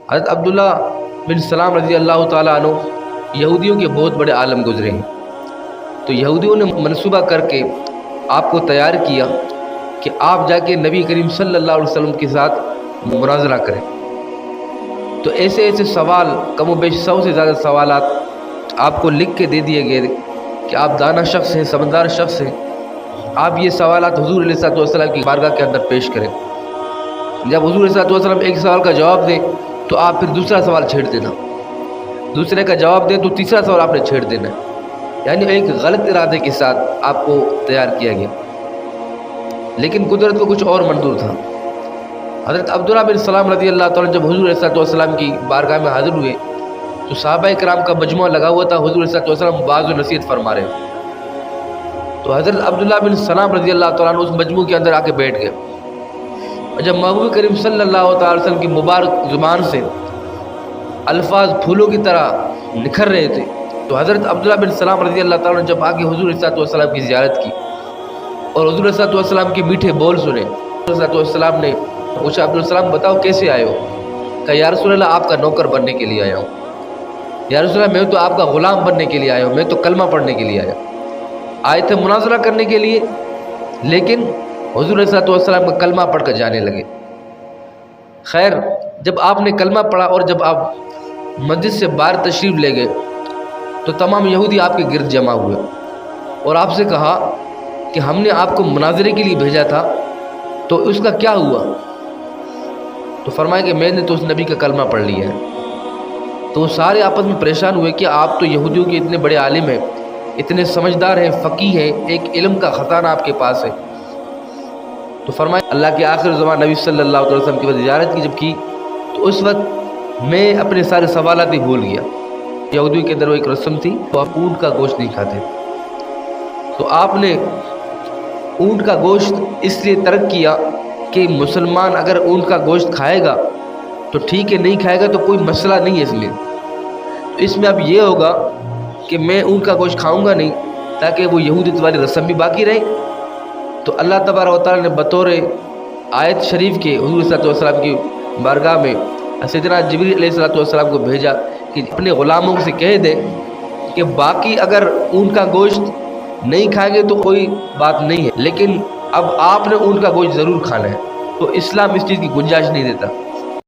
حضرت عبداللہ بن سلام رضی اللہ تعالیٰ عنہ یہودیوں کے بہت بڑے عالم گزرے ہیں، تو یہودیوں نے منصوبہ کر کے آپ کو تیار کیا کہ آپ جا کے نبی کریم صلی اللہ علیہ وسلم کے ساتھ مناظرہ کریں۔ تو ایسے ایسے سوال، کم و بیش 100 سے زیادہ سوالات آپ کو لکھ کے دے دیے گئے کہ آپ دانا شخص ہیں، سمجھدار شخص ہیں، آپ یہ سوالات حضور علیہ الصلوۃ والسلام کی بارگاہ کے اندر پیش کریں۔ جب حضور علیہ الصلوۃ والسلام ایک سوال کا جواب دیں تو آپ پھر دوسرا سوال چھیڑ دینا، دوسرے کا جواب دیں تو تیسرا سوال آپ نے چھیڑ دینا، یعنی ایک غلط ارادے کے ساتھ آپ کو تیار کیا گیا، لیکن قدرت کو کچھ اور منظور تھا۔ حضرت عبداللہ بن سلام رضی اللہ تعالیٰ جب حضور علیہ الصلوۃ والسلام کی بارگاہ میں حاضر ہوئے تو صحابہ کرام کا مجموعہ لگا ہوا تھا، حضور علیہ الصلوۃ والسلام بعض و نصیحت فرما رہے ہیں۔ تو حضرت عبداللہ بن سلام رضی اللہ تعالیٰ عنہ اس مجموعے کے اندر آ کے بیٹھ گئے، اور جب محبوب کریم صلی اللہ تعالی وسلم کی مبارک زبان سے الفاظ پھولوں کی طرح نکھر رہے تھے، تو حضرت عبداللہ بن سلام رضی اللہ تعالیٰ عنہ جب آ کے حضور علیہ الصلوۃ والسلام کی زیارت کی اور حضور علیہ الصلوۃ والسلام کے میٹھے بول سنے، حضور علیہ الصلوۃ والسلام نے پوچھا عبدالسلام بتاؤ کیسے آئے ہو؟ کہا یا رسول اللہ آپ کا نوکر بننے کے لیے آیا ہوں، یا رسول اللہ میں تو آپ کا غلام بننے کے لیے آیا ہوں، میں تو کلمہ پڑھنے کے لیے آئے تھے مناظرہ کرنے کے لیے، لیکن حضور علیہ الصلوۃ والسلام کا کلمہ پڑھ کر جانے لگے۔ خیر، جب آپ نے کلمہ پڑھا اور جب آپ مسجد سے باہر تشریف لے گئے تو تمام یہودی آپ کے گرد جمع ہوئے اور آپ سے کہا کہ ہم نے آپ کو مناظرے کے لیے بھیجا تھا تو اس کا کیا ہوا؟ تو فرمایا کہ میں نے تو اس نبی کا کلمہ پڑھ لیا ہے۔ تو وہ سارے آپس میں پریشان ہوئے کہ آپ تو یہودیوں کے اتنے بڑے عالم ہیں، اتنے سمجھدار ہیں، فقیہ ہیں، ایک علم کا خزانہ آپ کے پاس ہے۔ تو فرمایا اللہ کے آخر زمان نبی صلی اللہ علیہ وسلم کی زیارت کی جب کی تو اس وقت میں اپنے سارے سوالات ہی بھول گیا۔ یہودیوں کے اندر وہ ایک رسم تھی، تو آپ اونٹ کا گوشت نہیں کھاتے، تو آپ نے اونٹ کا گوشت اس لیے ترک کیا کہ مسلمان اگر اونٹ کا گوشت کھائے گا تو ٹھیک ہے، نہیں کھائے گا تو کوئی مسئلہ نہیں ہے، اس لیے تو اس میں اب یہ ہوگا کہ میں اونٹ کا گوشت کھاؤں گا نہیں تاکہ وہ یہودیت والی رسم بھی باقی رہے۔ تو اللہ تبارک و تعالیٰ نے بطور آیت شریف کے حضور صلی اللہ علیہ وسلم کی بارگاہ میں سیدنا جبریل علیہ الصلوۃ والسلام کو بھیجا کہ اپنے غلاموں سے کہہ دے کہ باقی اگر اونٹ کا گوشت نہیں کھائیں گے تو کوئی بات نہیں ہے، لیکن اب آپ نے اونٹ کا گوشت ضرور کھانا ہے۔ تو اسلام اس چیز کی گنجائش نہیں دیتا۔